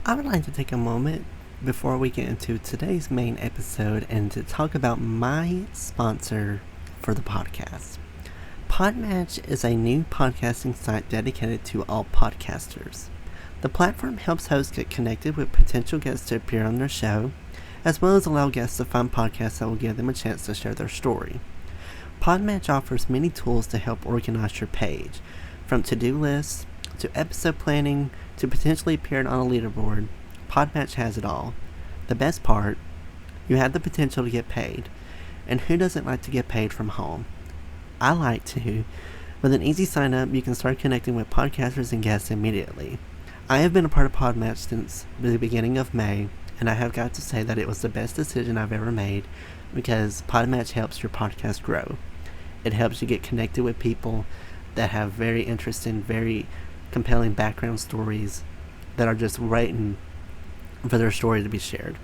I would like to take a moment before we get into today's main episode and to talk about my sponsor for the podcast. Podmatch is a new podcasting site dedicated to all podcasters. The platform helps hosts get connected with potential guests to appear on their show, as well as allow guests to find podcasts that will give them a chance to share their story. Podmatch offers many tools to help organize your page, from to-do lists to episode planning to potentially appearing on a leaderboard. Podmatch has it all. The best part, you have the potential to get paid. And who doesn't like to get paid from home? I like to. With an easy sign up, you can start connecting with podcasters and guests immediately. I have been a part of Podmatch since the beginning of May, and I have got to say that it was the best decision I've ever made because Podmatch helps your podcast grow. It helps you get connected with people that have very interesting, very compelling background stories that are just waiting for their story to be shared.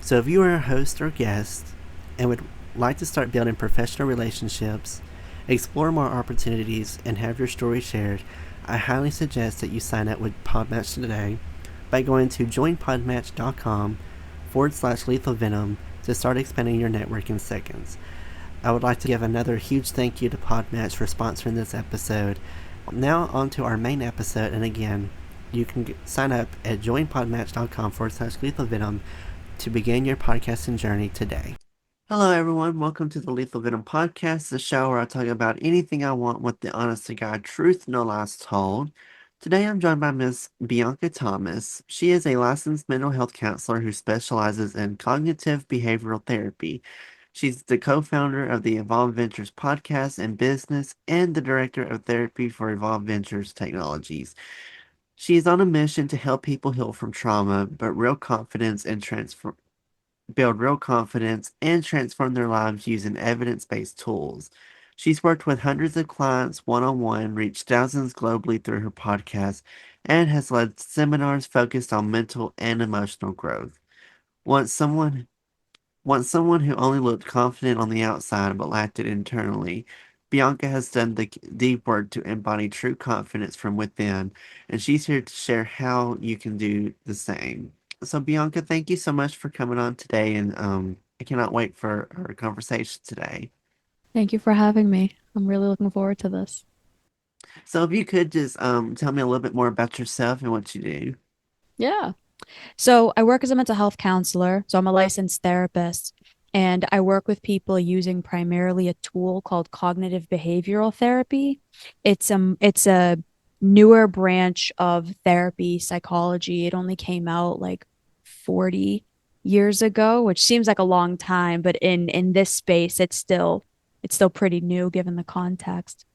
So if you are a host or guest and would like to start building professional relationships, explore more opportunities, and have your story shared, I highly suggest that you sign up with Podmatch today by going to joinpodmatch.com/lethal venom to start expanding your network in seconds. I would like to give another huge thank you to Podmatch for sponsoring this episode. Now on to our main episode, and again, you can sign up at joinpodmatch.com/lethal venom to begin your podcasting journey today. Hello everyone, welcome to the Lethal Venom Podcast, the show where I talk about anything I want with the honest to God truth, no lies told. Today I'm joined by Miss Bianca Thomas. She is a licensed mental health counselor who specializes in cognitive behavioral therapy. She's the co-founder of the Evolve Ventures podcast and business and the director of therapy for Evolve Ventures Technologies. She is on a mission to help people heal from trauma, but build real confidence and transform their lives using evidence-based tools. She's worked with hundreds of clients one-on-one, reached thousands globally through her podcast, and has led seminars focused on mental and emotional growth. Once someone Once someone who only looked confident on the outside but lacked it internally, Bianca has done the deep work to embody true confidence from within, and she's here to share how you can do the same. So, Bianca, thank you so much for coming on today, and I cannot wait for our conversation today. Thank you for having me. I'm really looking forward to this. So, if you could just tell me a little bit more about yourself and what you do. Yeah. So I work as a mental health counselor. So I'm a licensed therapist, and I work with people using primarily a tool called cognitive behavioral therapy. It's a newer branch of therapy psychology. It only came out like 40 years ago, which seems like a long time, but in this space it's still pretty new given the context.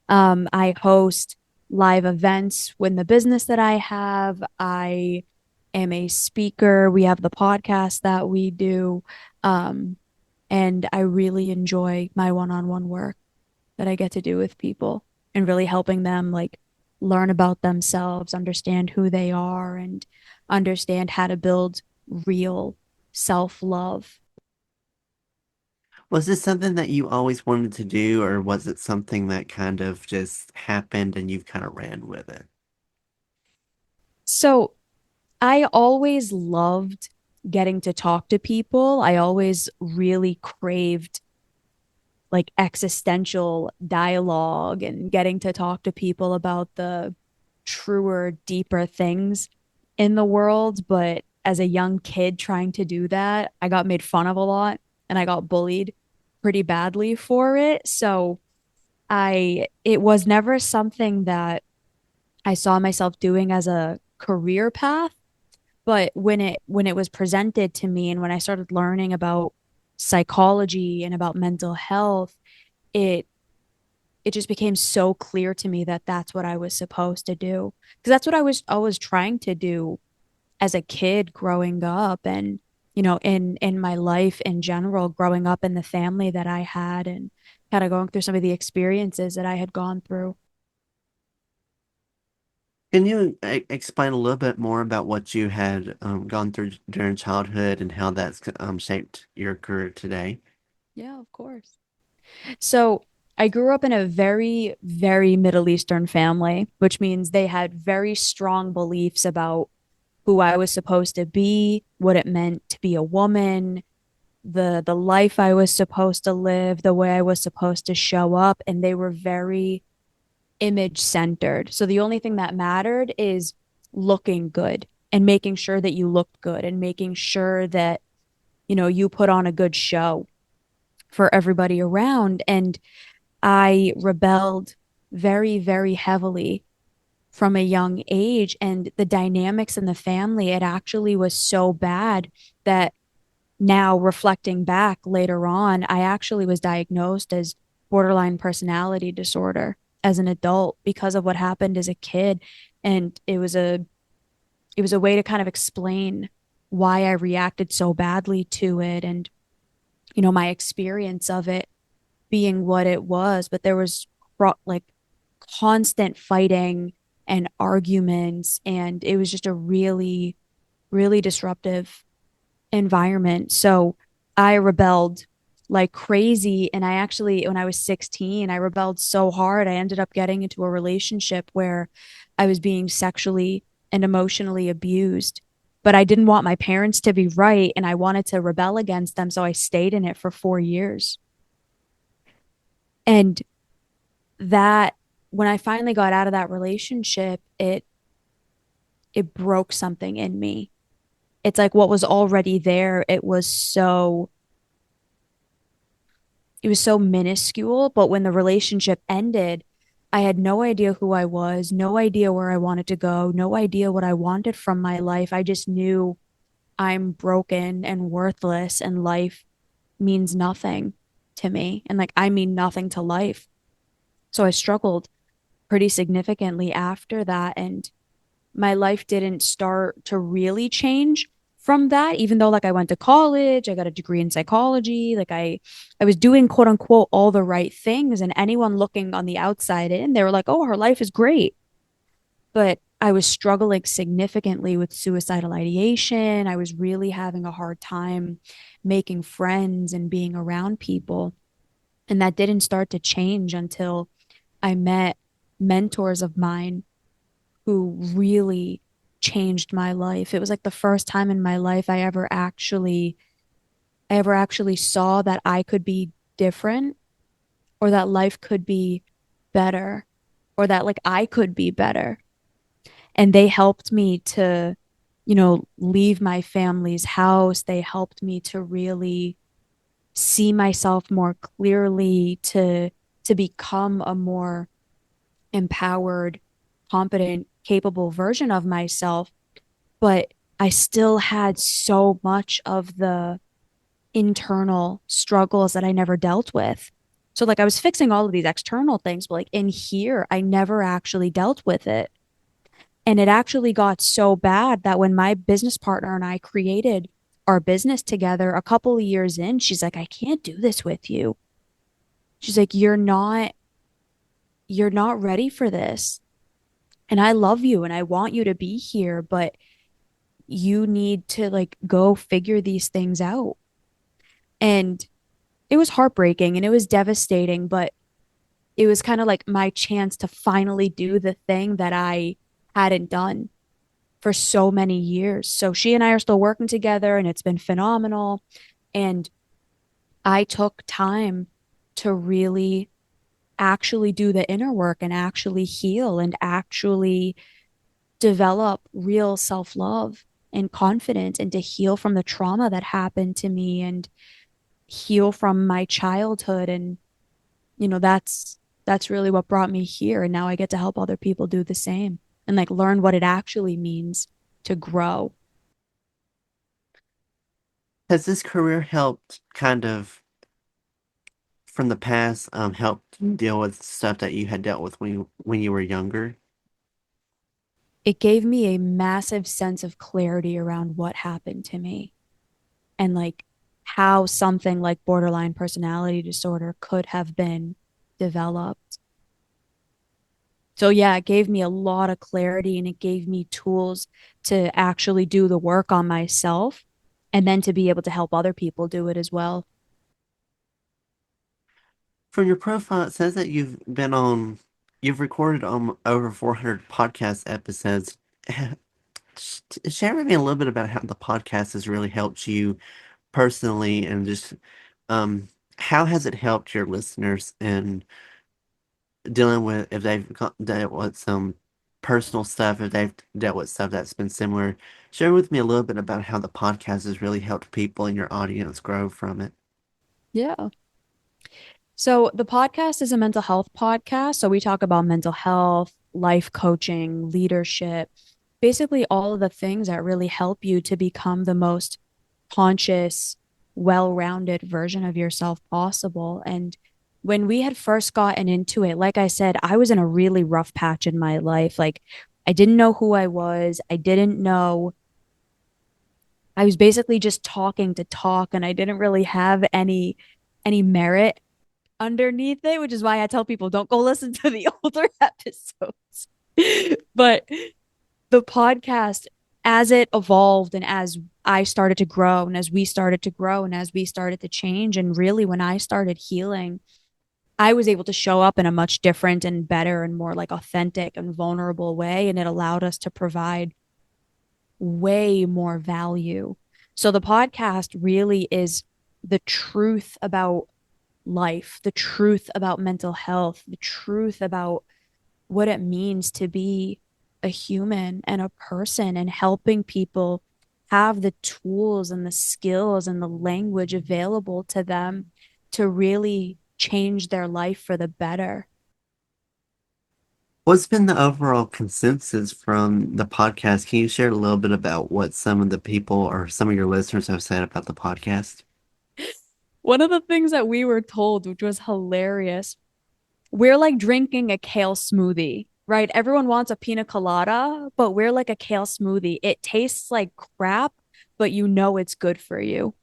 I host live events with the business that I have. I am a speaker. We have the podcast that we do. Um, and I really enjoy my one-on-one work that I get to do with people and really helping them like learn about themselves, understand who they are, and understand how to build real self-love. Was this something that you always wanted to do, or was it something that kind of just happened and you've kind of ran with it? So I always loved getting to talk to people. I always really craved like existential dialogue and getting to talk to people about the truer, deeper things in the world. But as a young kid trying to do that, I got made fun of a lot and I got bullied pretty badly for it. So it was never something that I saw myself doing as a career path. But when it was presented to me and when I started learning about psychology and about mental health, it it just became so clear to me that that's what I was supposed to do. Because that's what I was trying to do as a kid growing up, and in my life in general, growing up in the family that I had and kind of going through some of the experiences that I had gone through. Can you explain a little bit more about what you had gone through during childhood and how that's shaped your career today? Yeah, of course. So I grew up in a very, very Middle Eastern family, which means they had very strong beliefs about who I was supposed to be, what it meant to be a woman, the life I was supposed to live, the way I was supposed to show up, and they were very image centered. So the only thing that mattered is looking good and making sure that you looked good and making sure that, you put on a good show for everybody around. And I rebelled very, very heavily from a young age. And the dynamics in the family, it actually was so bad that now reflecting back later on, I actually was diagnosed as borderline personality disorder as an adult because of what happened as a kid. And it was a way to kind of explain why I reacted so badly to it and, my experience of it being what it was. But there was like constant fighting and arguments, and it was just a really, really disruptive environment. So I rebelled like crazy. And I actually, when I was 16, I rebelled so hard. I ended up getting into a relationship where I was being sexually and emotionally abused. But I didn't want my parents to be right. And I wanted to rebel against them. So I stayed in it for 4 years. And that, when I finally got out of that relationship, it broke something in me. It's like what was already there. It was so minuscule, but when the relationship ended, I had no idea who I was, no idea where I wanted to go, no idea what I wanted from my life. I just knew I'm broken and worthless, and life means nothing to me. And like, I mean nothing to life. So I struggled pretty significantly after that. And my life didn't start to really change from that, even though like I went to college, I got a degree in psychology, like I was doing quote unquote all the right things, and anyone looking on the outside in, they were like, "Oh, her life is great." But I was struggling significantly with suicidal ideation. I was really having a hard time making friends and being around people. And that didn't start to change until I met mentors of mine who really changed my life. It was like the first time in my life I ever actually saw that I could be different, or that life could be better, or that like I could be better. And they helped me to, leave my family's house. They helped me to really see myself more clearly, to become a more empowered, competent, capable version of myself. But I still had so much of the internal struggles that I never dealt with. So, like, I was fixing all of these external things, but like in here, I never actually dealt with it. And it actually got so bad that when my business partner and I created our business together a couple of years in, she's like, "I can't do this with you." She's like, "You're not ready for this. And I love you and I want you to be here, but you need to like go figure these things out." And it was heartbreaking and it was devastating, but it was kind of like my chance to finally do the thing that I hadn't done for so many years. So she and I are still working together and it's been phenomenal. And I took time to really actually do the inner work and actually heal and actually develop real self love and confidence, and to heal from the trauma that happened to me and heal from my childhood. And that's really what brought me here, and now I get to help other people do the same and like learn what it actually means to grow. Has this career helped kind of from the past helped deal with stuff that you had dealt with when you were younger? It gave me a massive sense of clarity around what happened to me, and like how something like borderline personality disorder could have been developed. So yeah, it gave me a lot of clarity and it gave me tools to actually do the work on myself, and then to be able to help other people do it as well. From your profile, it says that you've recorded over 400 podcast episodes. Share with me a little bit about how the podcast has really helped you personally, and just um, how has it helped your listeners in dealing with if they've dealt with some personal stuff, if they've dealt with stuff that's been similar. Share with me a little bit about how the podcast has really helped people in your audience grow from it. Yeah. So the podcast is a mental health podcast. So we talk about mental health, life coaching, leadership, basically all of the things that really help you to become the most conscious, well-rounded version of yourself possible. And when we had first gotten into it, like I said, I was in a really rough patch in my life. Like I didn't know who I was. I didn't know. I was basically just talking to talk and I didn't really have any merit underneath it, which is why I tell people don't go listen to the older episodes. But the podcast, as it evolved and as I started to grow and as we started to grow and as we started to change, and really when I started healing, I was able to show up in a much different and better and more like authentic and vulnerable way. And it allowed us to provide way more value. So the podcast really is the truth about life, the truth about mental health, the truth about what it means to be a human and a person, and helping people have the tools and the skills and the language available to them to really change their life for the better. What's been the overall consensus from the podcast? Can you share a little bit about what some of the people or some of your listeners have said about the podcast? One of the things that we were told, which was hilarious, we're like drinking a kale smoothie, right? Everyone wants a pina colada, but we're like a kale smoothie. It tastes like crap, but you know it's good for you.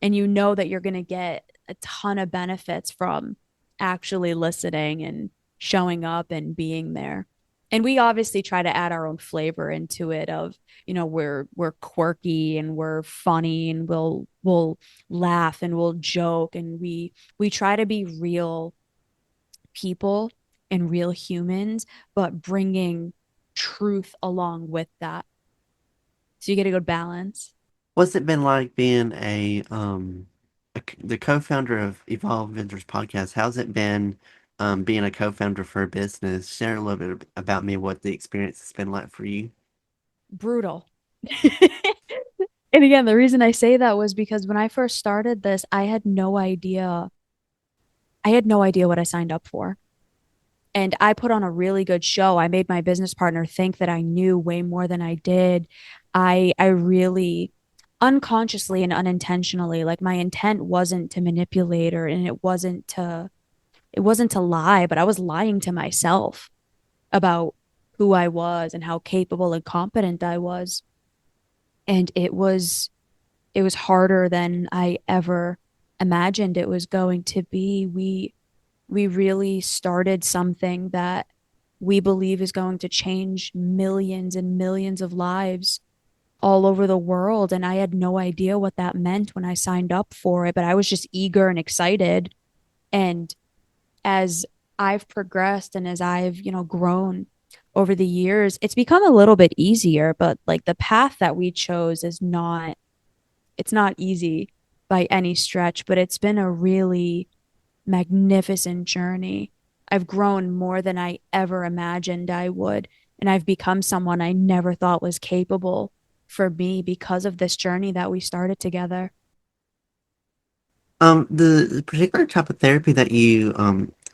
And you know that you're going to get a ton of benefits from actually listening and showing up and being there. And we obviously try to add our own flavor into it of, we're quirky and we're funny and we'll laugh and we'll joke, and we try to be real people and real humans, but bringing truth along with that. So you get a good balance. What's it been like being the co-founder of Evolve Ventures podcast? How's it been being a co-founder for a business? Share a little bit about me, what the experience has been like for you. Brutal. And again, the reason I say that was because when I first started this, I had no idea. I had no idea what I signed up for. And I put on a really good show. I made my business partner think that I knew way more than I did. I really unconsciously and unintentionally, like my intent wasn't to manipulate her, and it wasn't to lie, but I was lying to myself about who I was and how capable and competent I was. And it was harder than I ever imagined it was going to be. We really started something that we believe is going to change millions and millions of lives all over the world. And I had no idea what that meant when I signed up for it, but I was just eager and excited. And as I've progressed and as I've, grown over the years, it's become a little bit easier, but like the path that we chose is not, it's not easy by any stretch, but it's been a really magnificent journey. I've grown more than I ever imagined I would. And I've become someone I never thought was capable for me because of this journey that we started together. The particular type of therapy that you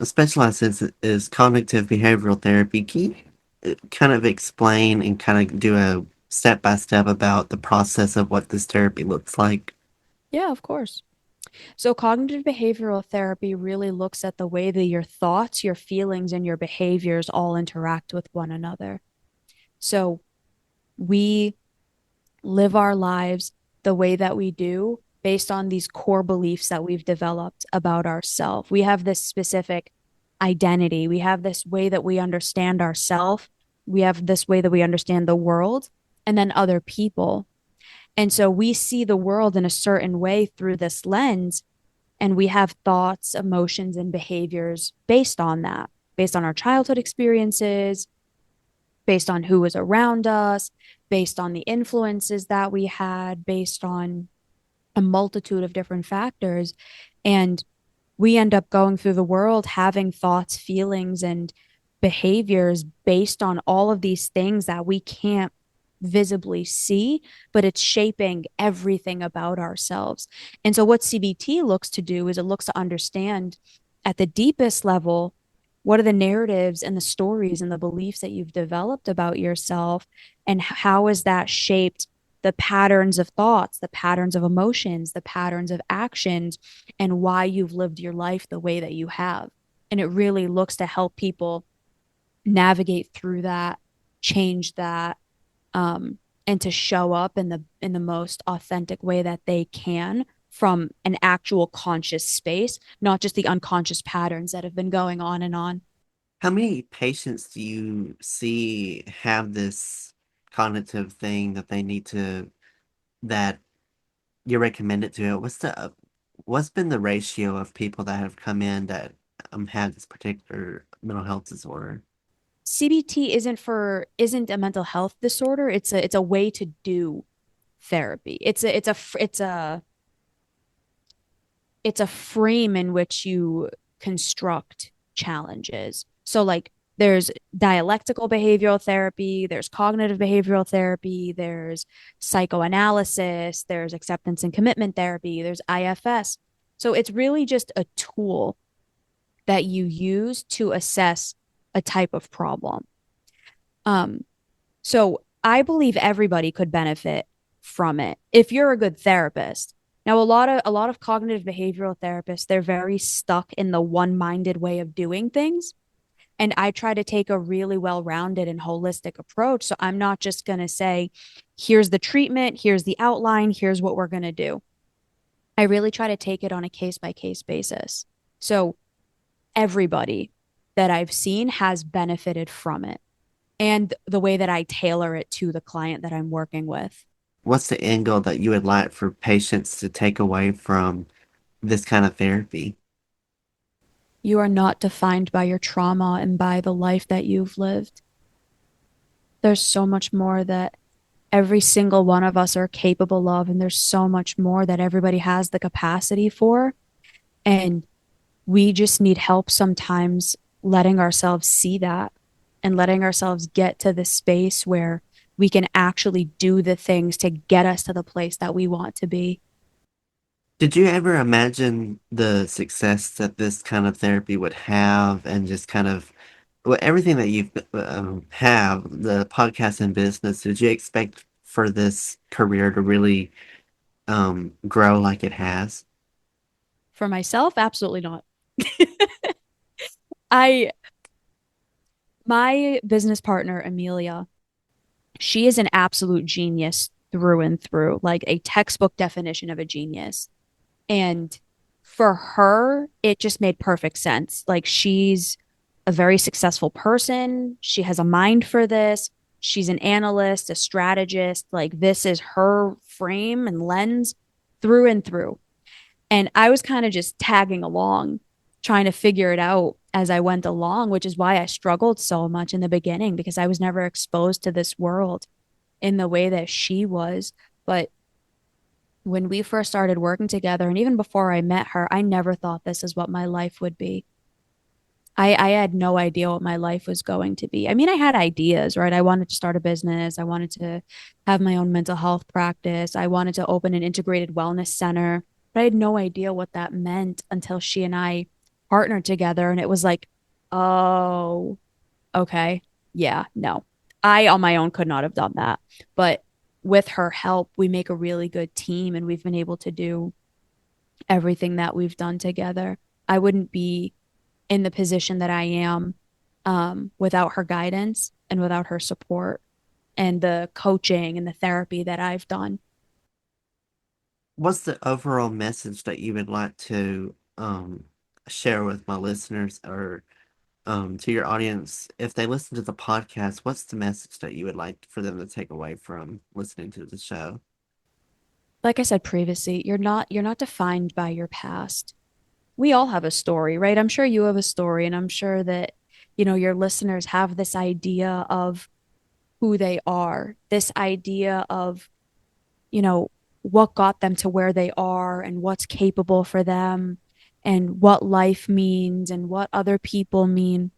specialize in is cognitive behavioral therapy. Can you kind of explain and kind of do a step by step about the process of what this therapy looks like? Yeah, of course. So, cognitive behavioral therapy really looks at the way that your thoughts, your feelings, and your behaviors all interact with one another. So, we live our lives the way that we do based on these core beliefs that we've developed about ourselves. We have this specific identity, we have this way that we understand ourselves, we have this way that we understand the world, and then other people. And so we see the world in a certain way through this lens, and we have thoughts, emotions, and behaviors based on that, based on our childhood experiences, based on who was around us, based on the influences that we had, based on a multitude of different factors. And we end up going through the world having thoughts, feelings, and behaviors based on all of these things that we can't visibly see, but it's shaping everything about ourselves. And so, what CBT looks to do is it looks to understand at the deepest level what are the narratives and the stories and the beliefs that you've developed about yourself, and how has that shaped the patterns of thoughts, the patterns of emotions, the patterns of actions, and why you've lived your life the way that you have. And it really looks to help people navigate through that, change that, and to show up in the most authentic way that they can from an actual conscious space, not just the unconscious patterns that have been going on and on. How many patients do you see have this cognitive thing that they need to, that you recommend it to? What's been the ratio of people that have come in that have this particular mental health disorder? CBT isn't a mental health disorder. It's a way to do therapy. It's a frame in which you construct challenges. So like there's dialectical behavioral therapy, there's cognitive behavioral therapy, there's psychoanalysis, there's acceptance and commitment therapy, there's IFS. So it's really just a tool that you use to assess a type of problem. Um, so I believe everybody could benefit from it if you're a good therapist. Now, a lot of cognitive behavioral therapists, they're very stuck in the one-minded way of doing things. And I try to take a really well-rounded and holistic approach. So I'm not just going to say, here's the treatment, here's the outline, here's what we're going to do. I really try to take it on a case-by-case basis. So everybody that I've seen has benefited from it, and the way that I tailor it to the client that I'm working with. What's the end goal that you would like for patients to take away from this kind of therapy? You are not defined by your trauma and by the life that you've lived. There's so much more that every single one of us are capable of, and there's so much more that everybody has the capacity for. And we just need help sometimes letting ourselves see that and letting ourselves get to the space where we can actually do the things to get us to the place that we want to be. Did you ever imagine the success that this kind of therapy would have, and just kind of, well, everything that you've have, the podcast and business, did you expect for this career to really grow like it has? For myself, absolutely not. I My business partner, Amelia, she is an absolute genius through and through, like a textbook definition of a genius. And for her, it just made perfect sense. Like she's a very successful person. She has a mind for this. She's an analyst, a strategist. Like this is her frame and lens through and through. And I was kind of just tagging along, trying to figure it out as I went along, which is why I struggled so much in the beginning because I was never exposed to this world in the way that she was. But when we first started working together, and even before I met her, I never thought this is what my life would be. I had no idea what my life was going to be. I mean, I had ideas, right? I wanted to start a business. I wanted to have my own mental health practice. I wanted to open an integrated wellness center, but I had no idea what that meant until she and I partnered together. And it was like, oh, okay. Yeah, no. I on my own could not have done that. But with her help, we make a really good team and we've been able to do everything that we've done together. I wouldn't be in the position that I am without her guidance and without her support and the coaching and the therapy that I've done. What's the overall message that you would like to share with my listeners, or to your audience? If they listen to the podcast, what's the message that you would like for them to take away from listening to the show? Like I said previously, you're not defined by your past. We all have a story, right? I'm sure you have a story, and I'm sure that your listeners have this idea of who they are. This idea of, you know, what got them to where they are and what's capable for them and what life means and what other people mean.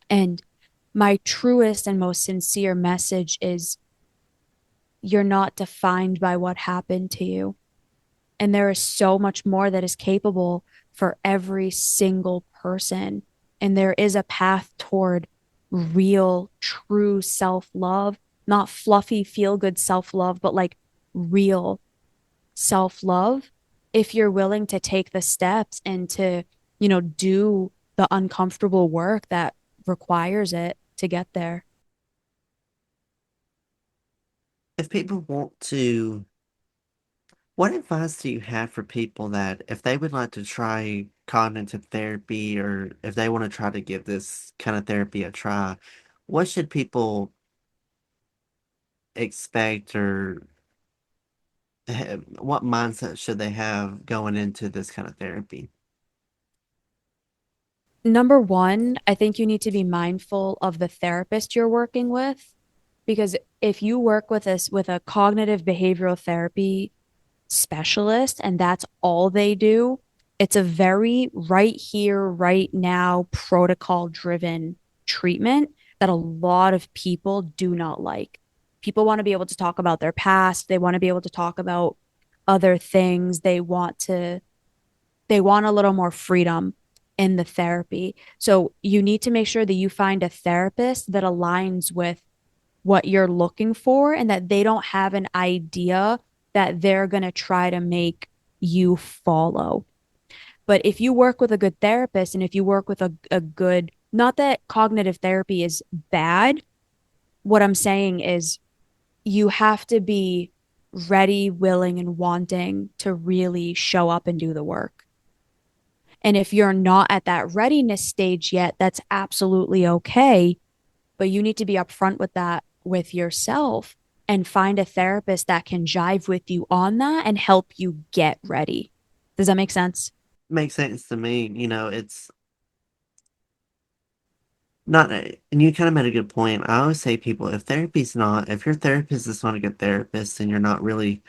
And my truest and most sincere message is you're not defined by what happened to you. And there is so much more that is capable for every single person. And there is a path toward real, true self love, not fluffy, feel good self love, but like real self love. If you're willing to take the steps and to, do the uncomfortable work that requires it to get there. If people want to, what advice do you have for people that if they would like to try cognitive therapy or if they want to try to give this kind of therapy a try, what should people expect or what mindset should they have going into this kind of therapy? Number one, I think you need to be mindful of the therapist you're working with, because if you work with a cognitive behavioral therapy specialist and that's all they do, it's a very right here, right now, protocol driven treatment that a lot of people do not like. People want to be able to talk about their past, they want to be able to talk about other things, they want a little more freedom in the therapy. So you need to make sure that you find a therapist that aligns with what you're looking for and that they don't have an idea that they're going to try to make you follow. But if you work with a good therapist and if you work with a good, not that cognitive therapy is bad, what I'm saying is you have to be ready, willing, and wanting to really show up and do the work. And if you're not at that readiness stage yet, that's absolutely okay. But you need to be upfront with that with yourself and find a therapist that can jive with you on that and help you get ready. Does that make sense? Makes sense to me. It's not, and you kind of made a good point. I always say people, if your therapist is not a good therapist and you're not really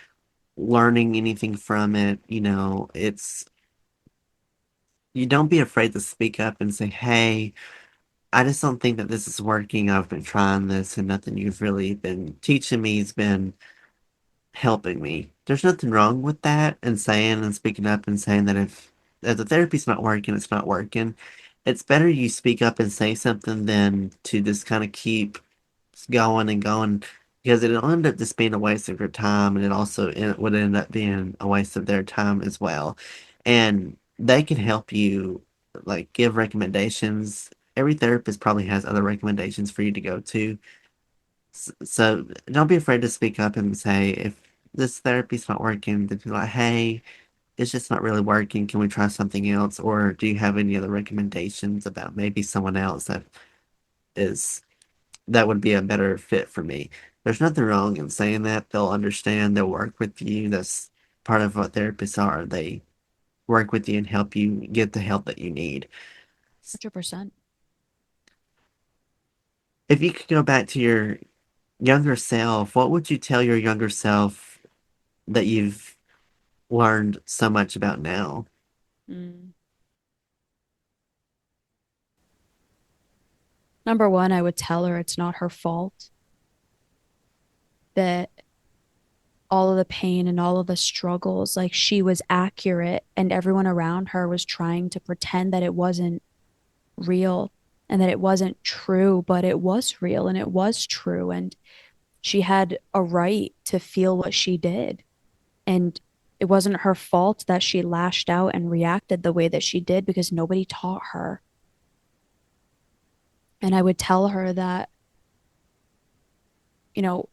learning anything from it, you don't be afraid to speak up and say, hey, I just don't think that this is working. I've been trying this and nothing you've really been teaching me has been helping me. There's nothing wrong with that and saying and speaking up and saying that if the therapy's not working, it's not working. It's better you speak up and say something than to just kind of keep going and going because it'll end up just being a waste of your time and it would end up being a waste of their time as well. And they can help you like give recommendations. Every therapist probably has other recommendations for you to go to. So don't be afraid to speak up and say if this therapy's not working, then be like, hey, it's just not really working. Can we try something else? Or do you have any other recommendations about maybe someone else is that would be a better fit for me? There's nothing wrong in saying that. They'll understand. They'll work with you. That's part of what therapists are. They work with you and help you get the help that you need. 100%. If you could go back to your younger self, what would you tell your younger self that you've learned so much about now? Mm. Number one, I would tell her it's not her fault, that all of the pain and all of the struggles, like she was accurate and everyone around her was trying to pretend that it wasn't real and that it wasn't true, but it was real and it was true. And she had a right to feel what she did. And it wasn't her fault that she lashed out and reacted the way that she did because nobody taught her. And I would tell her that, you know,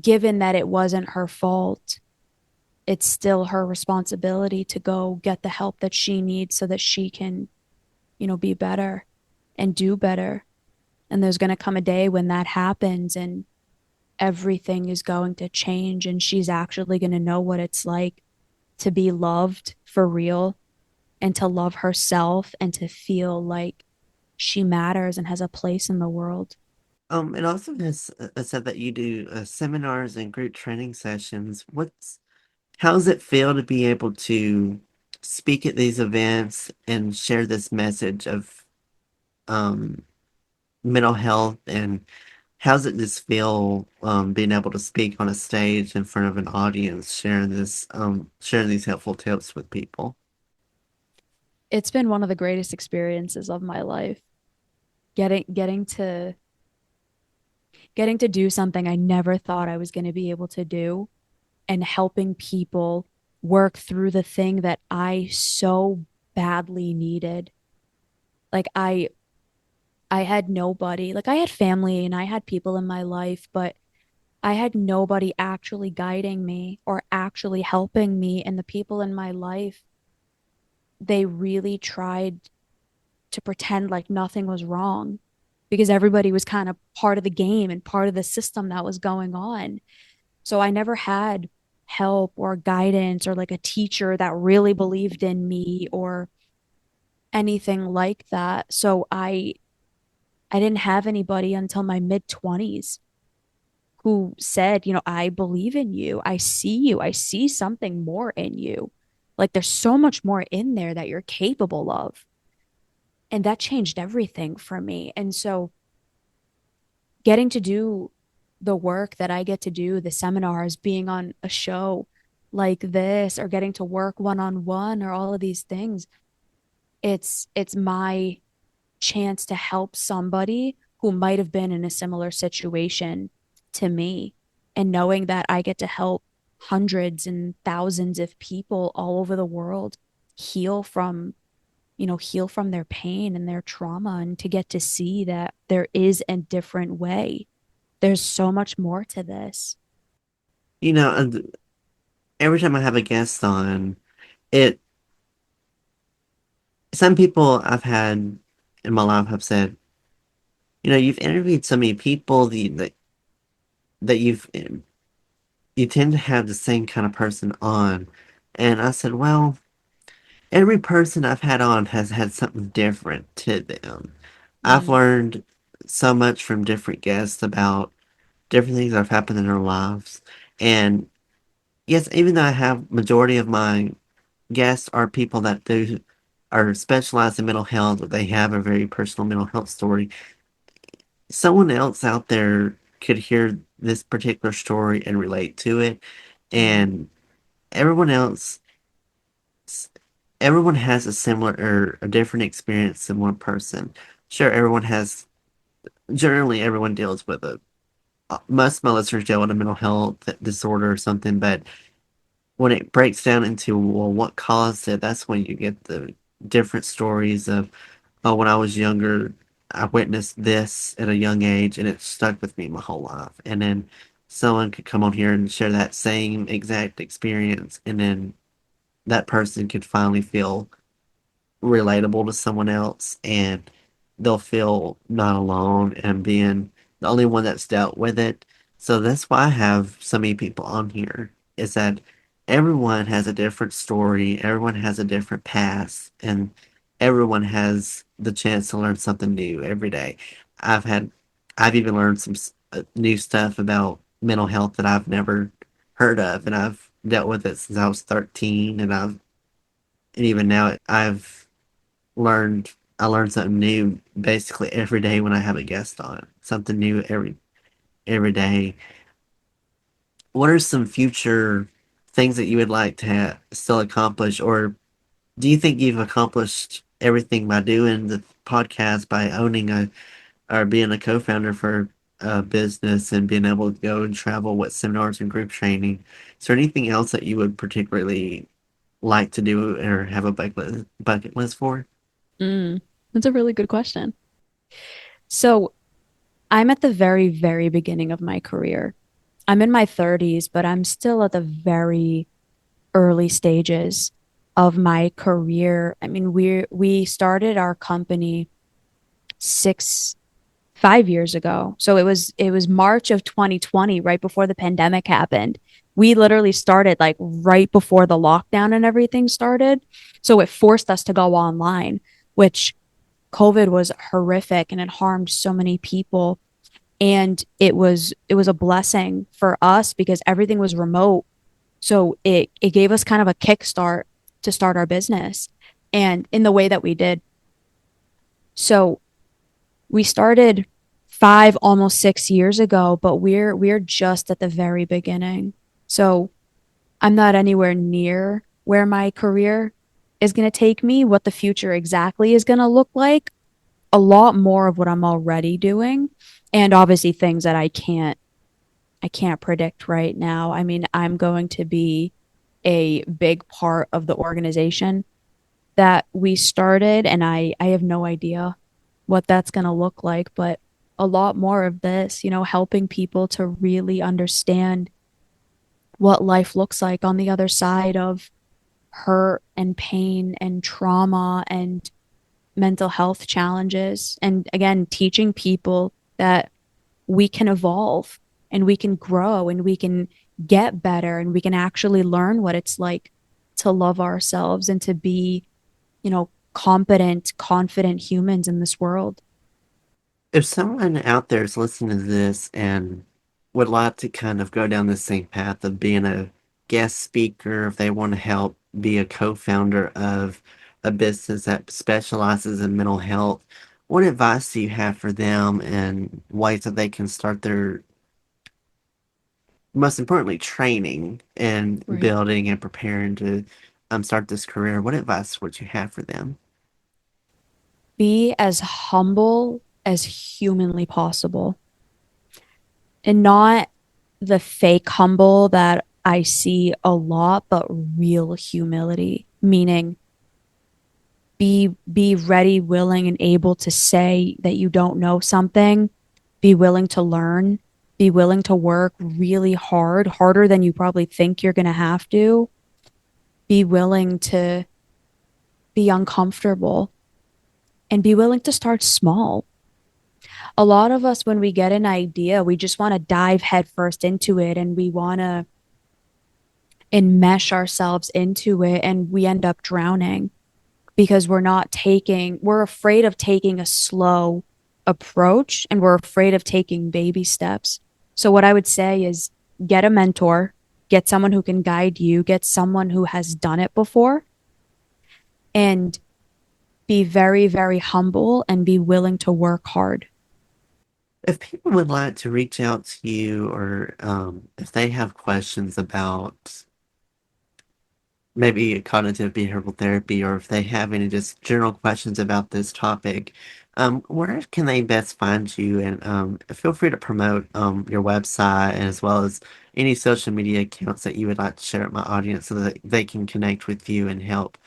given that it wasn't her fault, it's still her responsibility to go get the help that she needs so that she can, be better and do better. And there's going to come a day when that happens and everything is going to change and she's actually going to know what it's like to be loved for real and to love herself and to feel like she matters and has a place in the world. It also has said that you do seminars and group training sessions. How does it feel to be able to speak at these events and share this message of um, mental health, and how does it just feel being able to speak on a stage in front of an audience, sharing these helpful tips with people? It's been one of the greatest experiences of my life. Getting getting to getting to do something I never thought I was going to be able to do and helping people work through the thing that I so badly needed. Like I had nobody. Like I had family and I had people in my life, but I had nobody actually guiding me or actually helping me. And the people in my life, they really tried to pretend like nothing was wrong because everybody was kind of part of the game and part of the system that was going on. So I never had help or guidance or like a teacher that really believed in me or anything like that. So I didn't have anybody until my mid 20s who said, you know, I believe in you. I see you. I see something more in you. Like there's so much more in there that you're capable of. And that changed everything for me. And so getting to do the work that I get to do, the seminars, being on a show like this, or getting to work one on one, or all of these things, it's my chance to help somebody who might have been in a similar situation to me. And knowing that I get to help hundreds and thousands of people all over the world heal from, heal from their pain and their trauma, and to get to see that there is a different way. There's so much more to this. And every time I have a guest on, it some people I've had in my life have said, you've interviewed so many people that you tend to have the same kind of person on. And I said, well, every person I've had on has had something different to them. I've Mm, learned so much from different guests about different things that have happened in their lives. And yes, even though I have majority of my guests are people that do are specialized in mental health, or they have a very personal mental health story, someone else out there could hear this particular story and relate to it. mm, And everyone else, everyone has a similar or a different experience than one person. Sure, generally everyone deals with most of my listeners deal with a mental health disorder or something, but when it breaks down into, well, what caused it, that's when you get the different stories of, oh, when I was younger, I witnessed this at a young age and it stuck with me my whole life. And then someone could come on here and share that same exact experience, and then that person could finally feel relatable to someone else, and they'll feel not alone and being the only one that's dealt with it. So that's why I have so many people on here, is that everyone has a different story, everyone has a different past, and everyone has the chance to learn something new every day. I've had, I've even learned some new stuff about mental health that I've never heard of, and I've dealt with it since I was 13, and even now I learned something new basically every day when I have a guest on. Something new every day. What are some future things that you would like to still accomplish, or do you think you've accomplished everything by doing the podcast, by owning a or being a co-founder for a business and being able to go and travel with seminars and group training? Is there anything else that you would particularly like to do or have a bucket list for? mm. That's a really good question. So I'm at the very, very beginning of my career. I'm in my 30s, but I'm still at the very early stages of my career. I mean, we started our company six, 5 years ago. So it was March of 2020, right before the pandemic happened. We literally started like right before the lockdown and everything started. So it forced us to go online, which COVID was horrific and it harmed so many people. And it was a blessing for us because everything was remote. So it gave us kind of a kickstart to start our business and in the way that we did. So we started 5, almost 6 years ago, but we're just at the very beginning. So I'm not anywhere near where my career is going to take me, what the future exactly is going to look like. A lot more of what I'm already doing, and obviously things that I can't predict right now. I mean, I'm going to be a big part of the organization that we started, and I have no idea what that's going to look like, but a lot more of this, helping people to really understand what life looks like on the other side of hurt and pain and trauma and mental health challenges. And again, teaching people that we can evolve and we can grow and we can get better and we can actually learn what it's like to love ourselves and to be, competent, confident humans in this world. If someone out there is listening to this and would like to kind of go down the same path of being a guest speaker, if they want to help be a co-founder of a business that specializes in mental health, what advice do you have for them and ways that they can start their, most importantly, training and Right. building and preparing to start this career? What advice would you have for them? Be as humble as humanly possible and not the fake humble that I see a lot, but real humility, meaning be ready, willing, and able to say that you don't know something, be willing to learn, be willing to work really hard, harder than you probably think you're going to have to, be willing to be uncomfortable, and be willing to start small. A lot of us, when we get an idea, we just want to dive headfirst into it and we want to enmesh ourselves into it and we end up drowning because we're afraid of taking a slow approach and we're afraid of taking baby steps. So, what I would say is get a mentor, get someone who can guide you, get someone who has done it before, and be very, very humble and be willing to work hard. If people would like to reach out to you or if they have questions about maybe cognitive behavioral therapy, or if they have any just general questions about this topic, where can they best find you? And feel free to promote your website as well as any social media accounts that you would like to share with my audience so that they can connect with you and help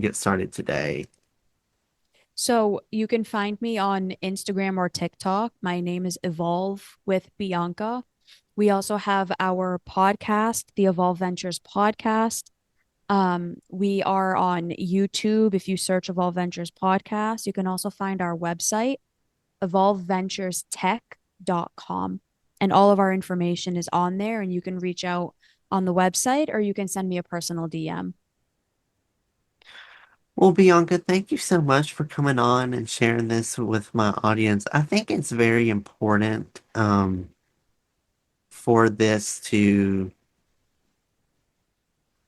get started today. So you can find me on Instagram or TikTok. My name is Evolve with Bianca. We also have our podcast, the Evolve Ventures podcast. We are on YouTube. If you search Evolve Ventures podcast, you can also find our website, evolveventurestech.com. And all of our information is on there, and you can reach out on the website or you can send me a personal DM. Well, Bianca, thank you so much for coming on and sharing this with my audience. I think it's very important for this to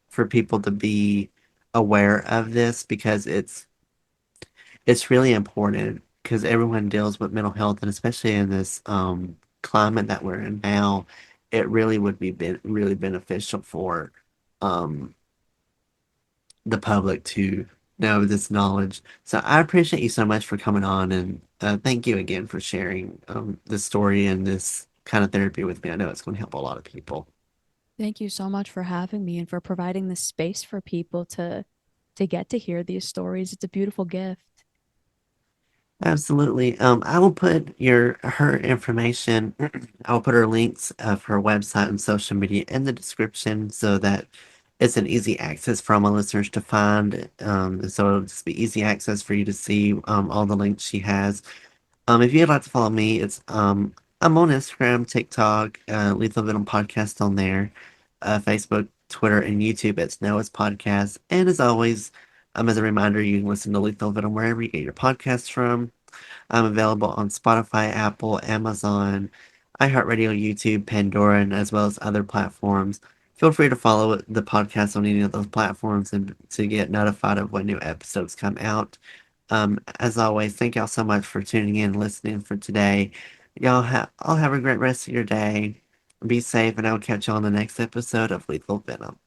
for people to be aware of this because it's really important because everyone deals with mental health, and especially in this climate that we're in now, it really would be really beneficial for um the public to know this knowledge. So I appreciate you so much for coming on, and thank you again for sharing this story and this kind of therapy with me. I know it's going to help a lot of people. Thank you so much for having me and for providing this space for people to get to hear these stories. It's a beautiful gift. Absolutely. I will put her information. I will put her links of her website and social media in the description so that it's an easy access for all my listeners to find. So it'll just be easy access for you to see all the links she has. If you'd like to follow me, it's I'm on Instagram, TikTok, Lethal Venom Podcast on there, Facebook, Twitter, and YouTube. It's Noah's Podcast. And as always, as a reminder, you can listen to Lethal Venom wherever you get your podcasts from. I'm available on Spotify, Apple, Amazon, iHeartRadio, YouTube, Pandora, and as well as other platforms. Feel free to follow the podcast on any of those platforms and to get notified of when new episodes come out. As always, thank y'all so much for tuning in, listening for today. All have a great rest of your day. Be safe, and I'll catch you on the next episode of Lethal Venom.